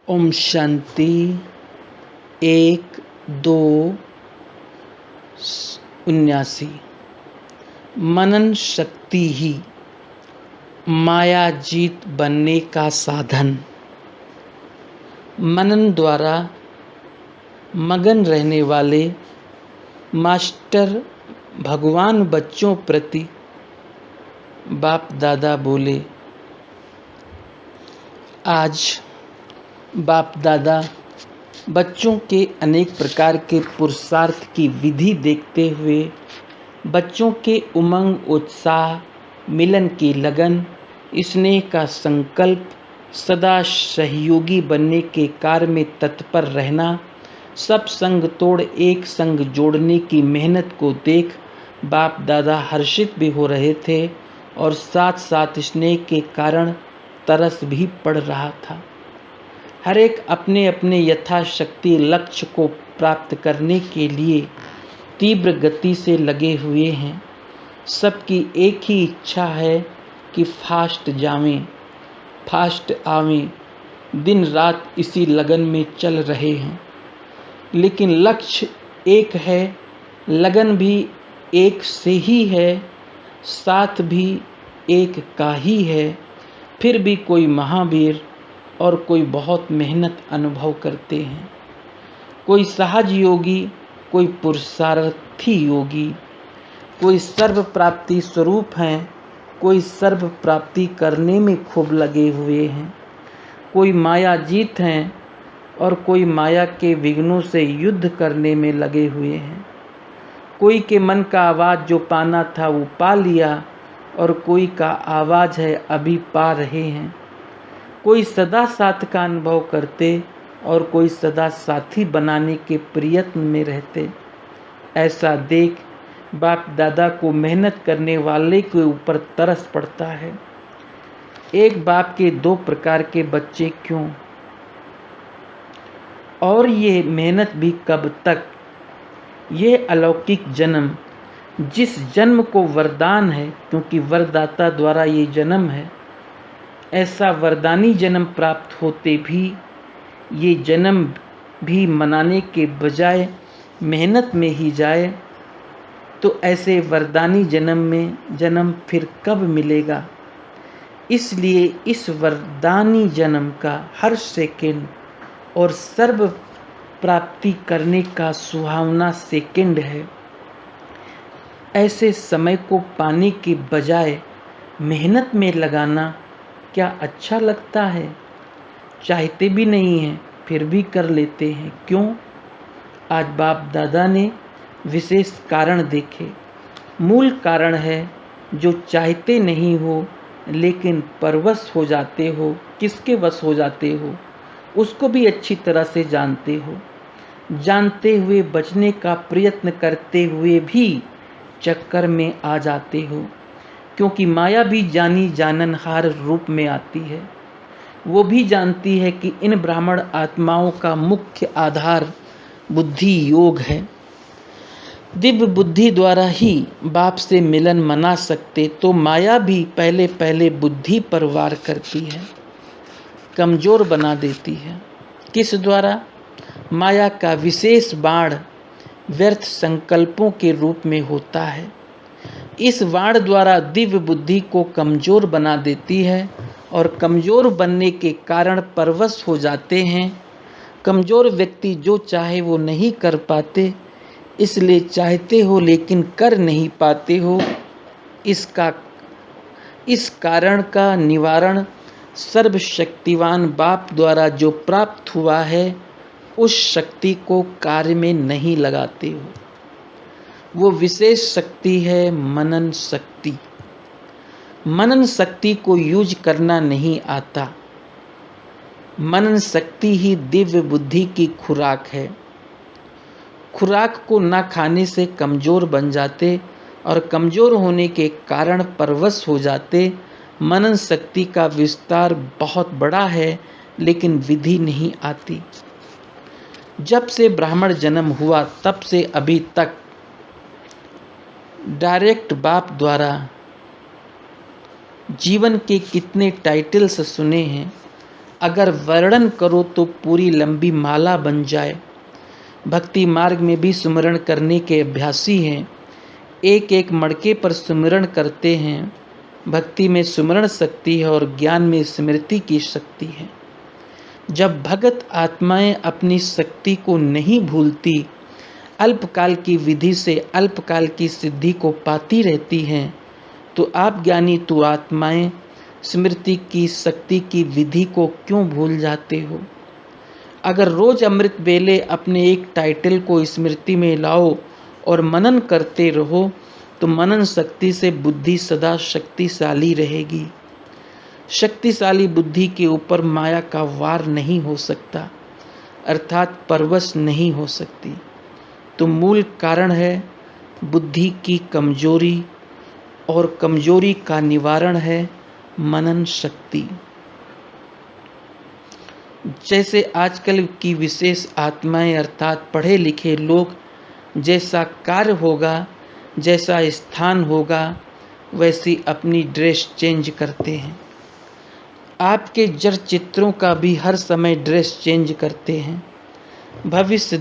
ओम शांति। 1-2-79। मनन शक्ति ही माया जीत बनने का साधन। मनन द्वारा मगन रहने वाले मास्टर भगवान बच्चों प्रति बाप दादा बोले, आज बाप दादा बच्चों के अनेक प्रकार के पुरुषार्थ की विधि देखते हुए बच्चों के उमंग, उत्साह, मिलन की लगन, स्नेह का संकल्प, सदा सहयोगी बनने के कार्य में तत्पर रहना, सब संग तोड़ एक संग जोड़ने की मेहनत को देख बाप दादा हर्षित भी हो रहे थे और साथ साथ स्नेह के कारण तरस भी पड़ रहा था। हर एक अपने अपने यथाशक्ति लक्ष्य को प्राप्त करने के लिए तीव्र गति से लगे हुए हैं। सबकी एक ही इच्छा है कि फास्ट जावें, फास्ट आवें। दिन रात इसी लगन में चल रहे हैं, लेकिन लक्ष्य एक है, लगन भी एक से ही है, साथ भी एक का ही है। फिर भी कोई महावीर और कोई बहुत मेहनत अनुभव करते हैं। कोई सहज योगी, कोई पुरुषार्थी योगी, कोई सर्व प्राप्ति स्वरूप हैं, कोई सर्व प्राप्ति करने में खूब लगे हुए हैं। कोई माया जीत हैं और कोई माया के विघ्नों से युद्ध करने में लगे हुए हैं। कोई के मन का आवाज़ जो पाना था वो पा लिया और कोई का आवाज़ है अभी पा रहे हैं। कोई सदा साथ का अनुभव करते और कोई सदा साथी बनाने के प्रयत्न में रहते। ऐसा देख बाप दादा को मेहनत करने वाले के ऊपर तरस पड़ता है। एक बाप के दो प्रकार के बच्चे क्यों? और ये मेहनत भी कब तक? ये अलौकिक जन्म, जिस जन्म को वरदान है, क्योंकि वरदाता द्वारा ये जन्म है, ऐसा वरदानी जन्म प्राप्त होते भी ये जन्म भी मनाने के बजाय मेहनत में ही जाए, तो ऐसे वरदानी जन्म में जन्म फिर कब मिलेगा? इसलिए इस वरदानी जन्म का हर सेकंड और सर्व प्राप्ति करने का सुहावना सेकंड है। ऐसे समय को पाने के बजाय मेहनत में लगाना क्या अच्छा लगता है? चाहते भी नहीं हैं, फिर भी कर लेते हैं। क्यों? आज बाप दादा ने विशेष कारण देखे। मूल कारण है जो चाहते नहीं हो लेकिन परवश हो जाते हो। किसके वश हो जाते हो उसको भी अच्छी तरह से जानते हो। जानते हुए बचने का प्रयत्न करते हुए भी चक्कर में आ जाते हो, क्योंकि माया भी जानी जाननहार रूप में आती है। वो भी जानती है कि इन ब्राह्मण आत्माओं का मुख्य आधार बुद्धि योग है। दिव्य बुद्धि द्वारा ही बाप से मिलन मना सकते, तो माया भी पहले पहले बुद्धि पर वार करती है, कमजोर बना देती है। किस द्वारा? माया का विशेष बाण व्यर्थ संकल्पों के रूप में होता है। इस बाण द्वारा दिव्य बुद्धि को कमजोर बना देती है और कमजोर बनने के कारण परवश हो जाते हैं। कमजोर व्यक्ति जो चाहे वो नहीं कर पाते, इसलिए चाहते हो लेकिन कर नहीं पाते हो। इस कारण का निवारण सर्वशक्तिवान बाप द्वारा जो प्राप्त हुआ है, उस शक्ति को कार्य में नहीं लगाते हो। वो विशेष शक्ति है मनन शक्ति। मनन शक्ति को यूज करना नहीं आता। मनन शक्ति ही दिव्य बुद्धि की खुराक है। खुराक को न खाने से कमजोर बन जाते और कमजोर होने के कारण परवश हो जाते। मनन शक्ति का विस्तार बहुत बड़ा है, लेकिन विधि नहीं आती। जब से ब्राह्मण जन्म हुआ तब से अभी तक डायरेक्ट बाप द्वारा जीवन के कितने टाइटल्स सुने हैं। अगर वर्णन करो तो पूरी लंबी माला बन जाए। भक्ति मार्ग में भी सुमिरन करने के अभ्यासी हैं, एक एक मड़के पर सुमिरन करते हैं। भक्ति में सुमिरन शक्ति है और ज्ञान में स्मृति की शक्ति है। जब भगत आत्माएं अपनी शक्ति को नहीं भूलती, अल्पकाल की विधि से अल्पकाल की सिद्धि को पाती रहती हैं, तो आप ज्ञानी तो आत्माएं स्मृति की शक्ति की विधि को क्यों भूल जाते हो? अगर रोज अमृत वेले अपने एक टाइटल को स्मृति में लाओ और मनन करते रहो, तो मनन शक्ति से बुद्धि सदा शक्तिशाली रहेगी। शक्तिशाली बुद्धि के ऊपर माया का वार नहीं हो सकता, अर्थात परवश नहीं हो सकती। तो मूल कारण है बुद्धि की कमजोरी, और कमजोरी का निवारण है मनन शक्ति। जैसे आजकल की विशेष आत्माएं अर्थात पढ़े लिखे लोग, जैसा कार्य होगा, जैसा स्थान होगा, वैसी अपनी ड्रेस चेंज करते हैं। आपके जड़ चित्रों का भी हर समय ड्रेस चेंज करते हैं। भविष्य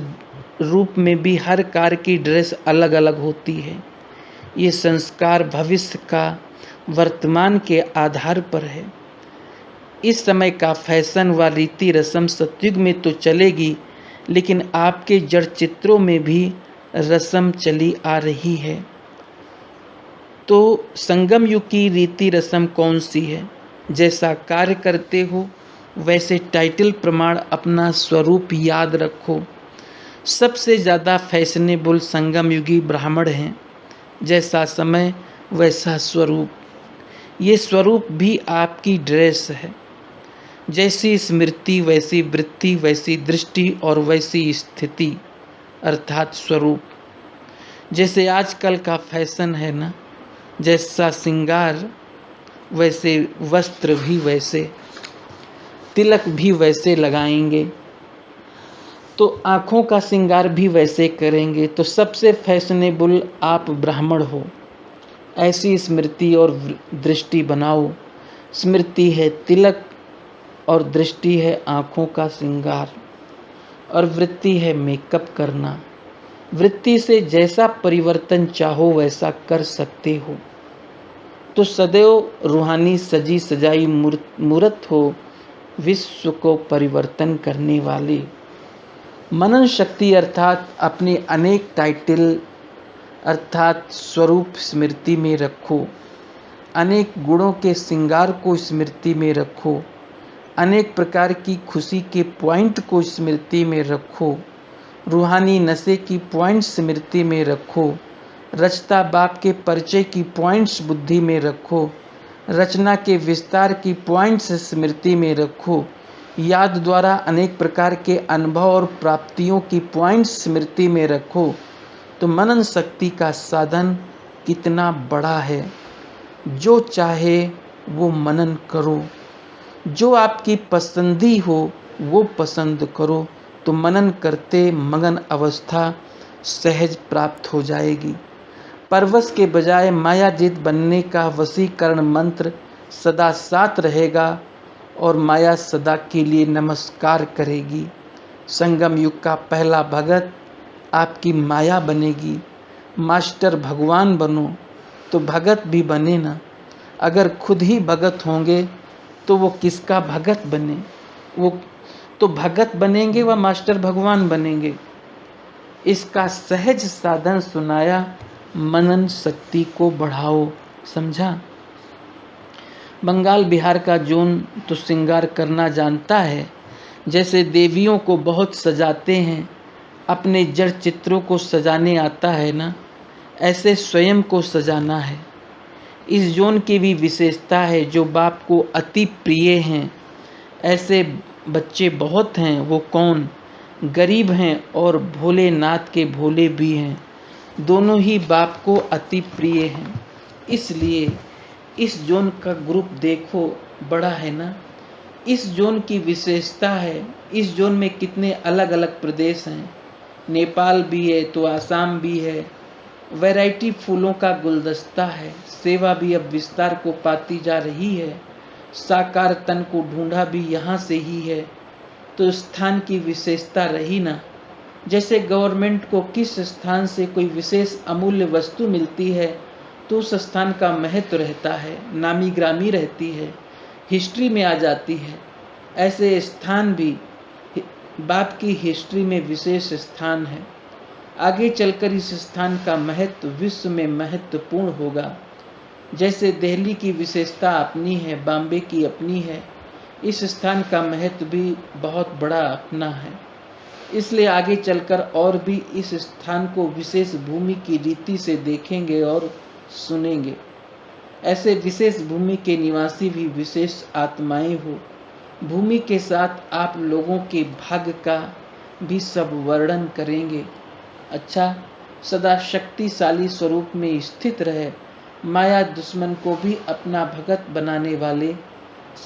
रूप में भी हर कार्य की ड्रेस अलग अलग होती है। ये संस्कार भविष्य का वर्तमान के आधार पर है। इस समय का फैशन व रीति रस्म सतयुग में तो चलेगी, लेकिन आपके जड़ चित्रों में भी रस्म चली आ रही है। तो संगम युग की रीति रस्म कौन सी है? जैसा कार्य करते हो वैसे टाइटल प्रमाण अपना स्वरूप याद रखो। सबसे ज़्यादा फैशनेबल संगम युगी ब्राह्मण हैं। जैसा समय वैसा स्वरूप। ये स्वरूप भी आपकी ड्रेस है। जैसी स्मृति वैसी वृत्ति, वैसी दृष्टि और वैसी स्थिति, अर्थात स्वरूप। जैसे आजकल का फैशन है ना, जैसा श्रृंगार वैसे वस्त्र भी वैसे, तिलक भी वैसे लगाएंगे, तो आँखों का श्रृंगार भी वैसे करेंगे। तो सबसे फैशनेबल आप ब्राह्मण हो। ऐसी स्मृति और दृष्टि बनाओ। स्मृति है तिलक और दृष्टि है आँखों का श्रृंगार, और वृत्ति है मेकअप करना। वृत्ति से जैसा परिवर्तन चाहो वैसा कर सकते हो। तो सदैव रूहानी सजी सजाई मूर्त हो, विश्व को परिवर्तन करने वाले। मनन शक्ति अर्थात अपने अनेक टाइटल अर्थात स्वरूप स्मृति में रखो। अनेक गुणों के श्रृंगार को स्मृति में रखो। अनेक प्रकार की खुशी के पॉइंट को स्मृति में रखो। रूहानी नशे की पॉइंट स्मृति में रखो। रचता बाप के परिचय की पॉइंट्स बुद्धि में रखो। रचना के विस्तार की पॉइंट्स स्मृति में रखो। याद द्वारा अनेक प्रकार के अनुभव और प्राप्तियों की पॉइंट्स स्मृति में रखो। तो मनन शक्ति का साधन कितना बड़ा है। जो चाहे वो मनन करो। जो आपकी पसंदी हो वो पसंद करो। तो मनन करते मगन अवस्था सहज प्राप्त हो जाएगी। परवश के बजाय मायाजित बनने का वशीकरण मंत्र सदा साथ रहेगा और माया सदा के लिए नमस्कार करेगी। संगम युग का पहला भगत आपकी माया बनेगी। मास्टर भगवान बनो तो भगत भी बने ना। अगर खुद ही भगत होंगे तो वो किसका भगत बने? वो तो भगत बनेंगे व मास्टर भगवान बनेंगे। इसका सहज साधन सुनाया, मनन शक्ति को बढ़ाओ। समझा? बंगाल बिहार का जोन तो श्रृंगार करना जानता है। जैसे देवियों को बहुत सजाते हैं, अपने जड़ चित्रों को सजाने आता है ना, ऐसे स्वयं को सजाना है। इस जोन की भी विशेषता है जो बाप को अति प्रिय हैं। ऐसे बच्चे बहुत हैं। वो कौन? गरीब हैं और भोलेनाथ के भोले भी हैं। दोनों ही बाप को अति प्रिय हैं। इसलिए इस जोन का ग्रुप देखो, बड़ा है ना। इस जोन की विशेषता है। इस जोन में कितने अलग अलग प्रदेश हैं। नेपाल भी है तो आसाम भी है। वैरायटी फूलों का गुलदस्ता है। सेवा भी अब विस्तार को पाती जा रही है। साकार तन को ढूंढा भी यहाँ से ही है, तो स्थान की विशेषता रही ना। जैसे गवर्नमेंट को किस स्थान से कोई विशेष अमूल्य वस्तु मिलती है तो उस स्थान का महत्व रहता है, नामी ग्रामी रहती है, हिस्ट्री में आ जाती है। ऐसे स्थान भी बाप की हिस्ट्री में विशेष स्थान है। आगे चलकर इस स्थान का महत्व विश्व में महत्वपूर्ण होगा। जैसे दिल्ली की विशेषता अपनी है, बॉम्बे की अपनी है, इस स्थान का महत्व भी बहुत बड़ा अपना है। इसलिए आगे चलकर और भी इस स्थान को विशेष भूमि की रीति से देखेंगे और सुनेंगे। ऐसे विशेष भूमि के निवासी भी विशेष आत्माएं हो। भूमि के साथ आप लोगों के भाग्य का भी सब वर्णन करेंगे। अच्छा, सदा शक्तिशाली स्वरूप में स्थित रहे, माया दुश्मन को भी अपना भगत बनाने वाले,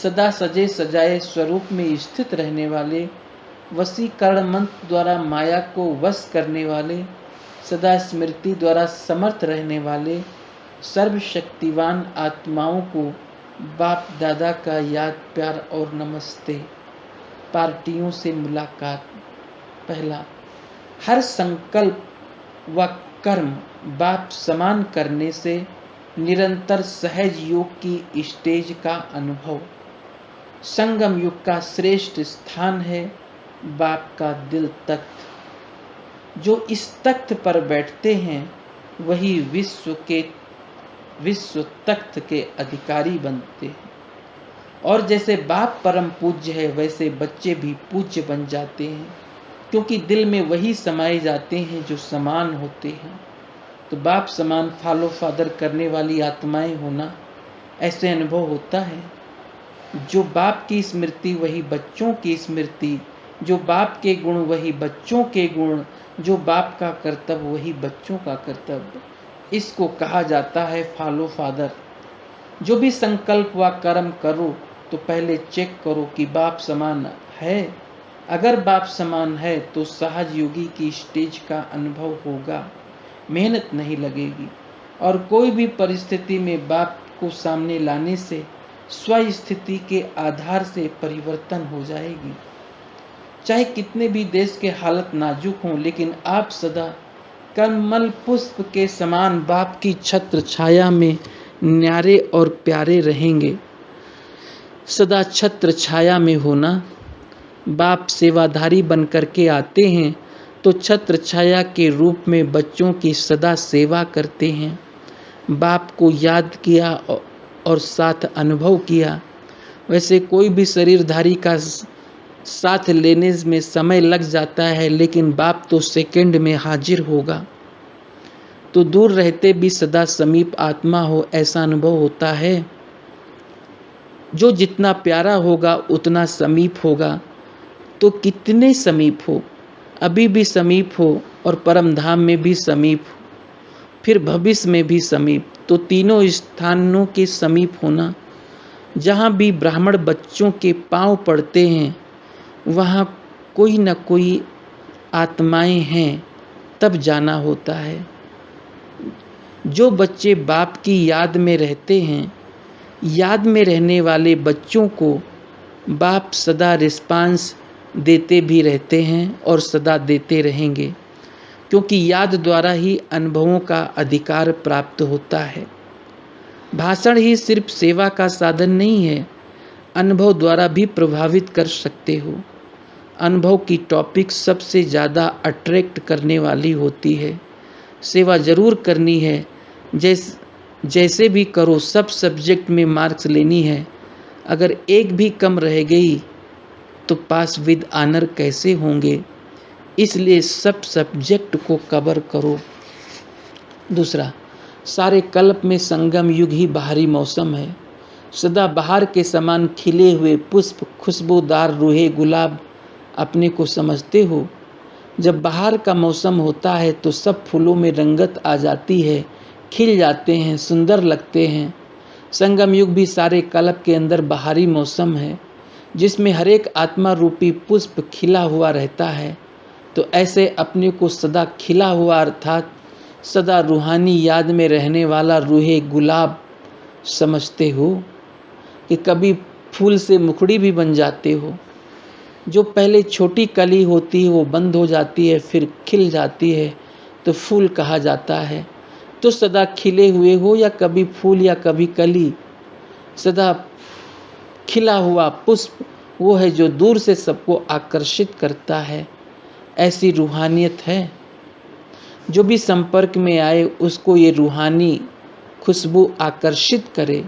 सदा सजे सजाए स्वरूप में स्थित रहने वाले, वशीकरण मंत्र द्वारा माया को वश करने वाले, सदा स्मृति द्वारा समर्थ रहने वाले सर्वशक्तिवान आत्माओं को बाप दादा का याद प्यार और नमस्ते। पार्टियों से मुलाकात। पहला, हर संकल्प व कर्म बाप समान करने से निरंतर सहज योग की स्टेज का अनुभव। संगम युग का श्रेष्ठ स्थान है बाप का दिल तख्त। जो इस तख्त पर बैठते हैं वही विश्व तख्त के अधिकारी बनते हैं। और जैसे बाप परम पूज्य है वैसे बच्चे भी पूज्य बन जाते हैं, क्योंकि दिल में वही समाये जाते हैं जो समान होते हैं। तो बाप समान फॉलो फादर करने वाली आत्माएं होना, ऐसे अनुभव होता है। जो बाप की स्मृति वही बच्चों की स्मृति, जो बाप के गुण वही बच्चों के गुण, जो बाप का कर्तव्य वही बच्चों का कर्तव्य। इसको कहा जाता है फॉलो फादर। जो भी संकल्प व कर्म करो तो पहले चेक करो कि बाप समान है। अगर बाप समान है तो सहज योगी की स्टेज का अनुभव होगा, मेहनत नहीं लगेगी और कोई भी परिस्थिति में बाप को सामने लाने से स्व स्थिति के आधार से परिवर्तन हो जाएगी। चाहे कितने भी देश के हालत नाजुक हों, लेकिन आप सदा कमल पुष्प के समान बाप की छत्र छाया में न्यारे और प्यारे रहेंगे। सदा छत्र छाया में होना। बाप सेवाधारी बन करके आते हैं तो छत्र छाया के रूप में बच्चों की सदा सेवा करते हैं। बाप को याद किया और साथ अनुभव किया। वैसे कोई भी शरीरधारी का साथ लेने में समय लग जाता है, लेकिन बाप तो सेकंड में हाजिर होगा। तो दूर रहते भी सदा समीप आत्मा हो, ऐसा अनुभव होता है। जो जितना प्यारा होगा उतना समीप होगा। तो कितने समीप हो, अभी भी समीप हो और परम धाम में भी समीप हो, फिर भविष्य में भी समीप। तो तीनों स्थानों के समीप होना। जहाँ भी ब्राह्मण बच्चों के पांव पड़ते हैं वहाँ कोई न कोई आत्माएं हैं, तब जाना होता है। जो बच्चे बाप की याद में रहते हैं, याद में रहने वाले बच्चों को बाप सदा रिस्पांस देते भी रहते हैं और सदा देते रहेंगे, क्योंकि याद द्वारा ही अनुभवों का अधिकार प्राप्त होता है। भाषण ही सिर्फ सेवा का साधन नहीं है, अनुभव द्वारा भी प्रभावित कर सकते हो। अनुभव की टॉपिक सबसे ज़्यादा अट्रैक्ट करने वाली होती है। सेवा जरूर करनी है, जैसे भी करो, सब सब्जेक्ट में मार्क्स लेनी है। अगर एक भी कम रह गई तो पास विद ऑनर कैसे होंगे, इसलिए सब सब्जेक्ट को कवर करो। दूसरा, सारे कल्प में संगम युग ही बाहरी मौसम है। सदा बाहर के समान खिले हुए पुष्प, खुशबूदार रूहे गुलाब अपने को समझते हो। जब बाहर का मौसम होता है तो सब फूलों में रंगत आ जाती है, खिल जाते हैं, सुंदर लगते हैं। संगम युग भी सारे कल्प के अंदर बाहरी मौसम है, जिसमें हर एक आत्मा रूपी पुष्प खिला हुआ रहता है। तो ऐसे अपने को सदा खिला हुआ अर्थात सदा रूहानी याद में रहने वाला रूहे गुलाब समझते हो कि कभी फूल से मुखड़ी भी बन जाते हो। जो पहले छोटी कली होती है वो बंद हो जाती है, फिर खिल जाती है तो फूल कहा जाता है। तो सदा खिले हुए हो या कभी फूल या कभी कली, सदा खिला हुआ पुष्प वो है जो दूर से सबको आकर्षित करता है। ऐसी रूहानियत है। जो भी संपर्क में आए उसको ये रूहानी खुशबू आकर्षित करे।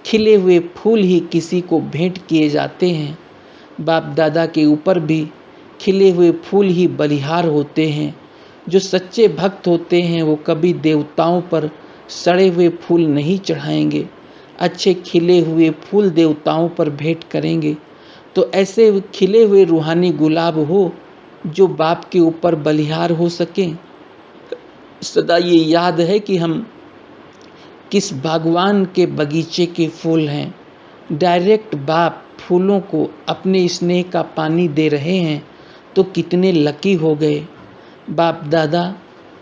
खिले हुए फूल ही किसी को भेंट किए जाते हैं। बाप दादा के ऊपर भी खिले हुए फूल ही बलिहार होते हैं। जो सच्चे भक्त होते हैं वो कभी देवताओं पर सड़े हुए फूल नहीं चढ़ाएंगे, अच्छे खिले हुए फूल देवताओं पर भेंट करेंगे। तो ऐसे खिले हुए रूहानी गुलाब हो जो बाप के ऊपर बलिहार हो सके। सदा ये याद है कि हम किस भगवान के बगीचे के फूल हैं। डायरेक्ट बाप फूलों को अपने स्नेह का पानी दे रहे हैं तो कितने लकी हो गए। बाप दादा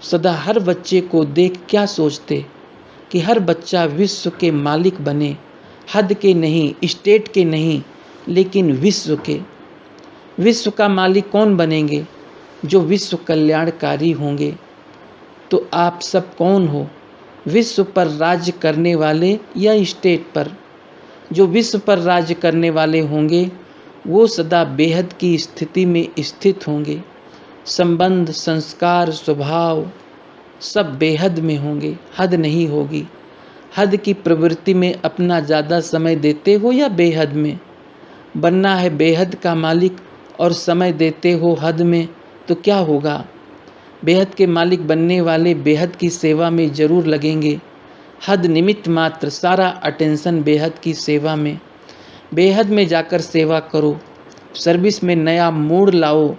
सदा हर बच्चे को देख क्या सोचते कि हर बच्चा विश्व के मालिक बने, हद के नहीं, स्टेट के नहीं, लेकिन विश्व के। विश्व का मालिक कौन बनेंगे? जो विश्व कल्याणकारी होंगे। तो आप सब कौन हो? विश्व पर राज्य करने वाले या स्टेट पर? जो विश्व पर राज्य करने वाले होंगे वो सदा बेहद की स्थिति में स्थित होंगे। संबंध, संस्कार, स्वभाव सब बेहद में होंगे, हद नहीं होगी। हद की प्रवृत्ति में अपना ज़्यादा समय देते हो या बेहद में? बनना है बेहद का मालिक और समय देते हो हद में तो क्या होगा? बेहद के मालिक बनने वाले बेहद की सेवा में ज़रूर लगेंगे। हद निमित्त मात्र, सारा अटेंशन बेहद की सेवा में। बेहद में जाकर सेवा करो, सर्विस में नया मूड लाओ।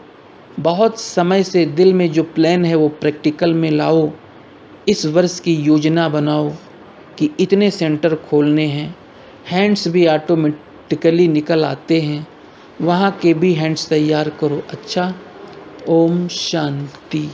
बहुत समय से दिल में जो प्लान है वो प्रैक्टिकल में लाओ। इस वर्ष की योजना बनाओ कि इतने सेंटर खोलने हैं। हैंड्स भी ऑटोमेटिकली निकल आते हैं, वहाँ के भी हैंड्स तैयार करो। अच्छा, ओम शांति।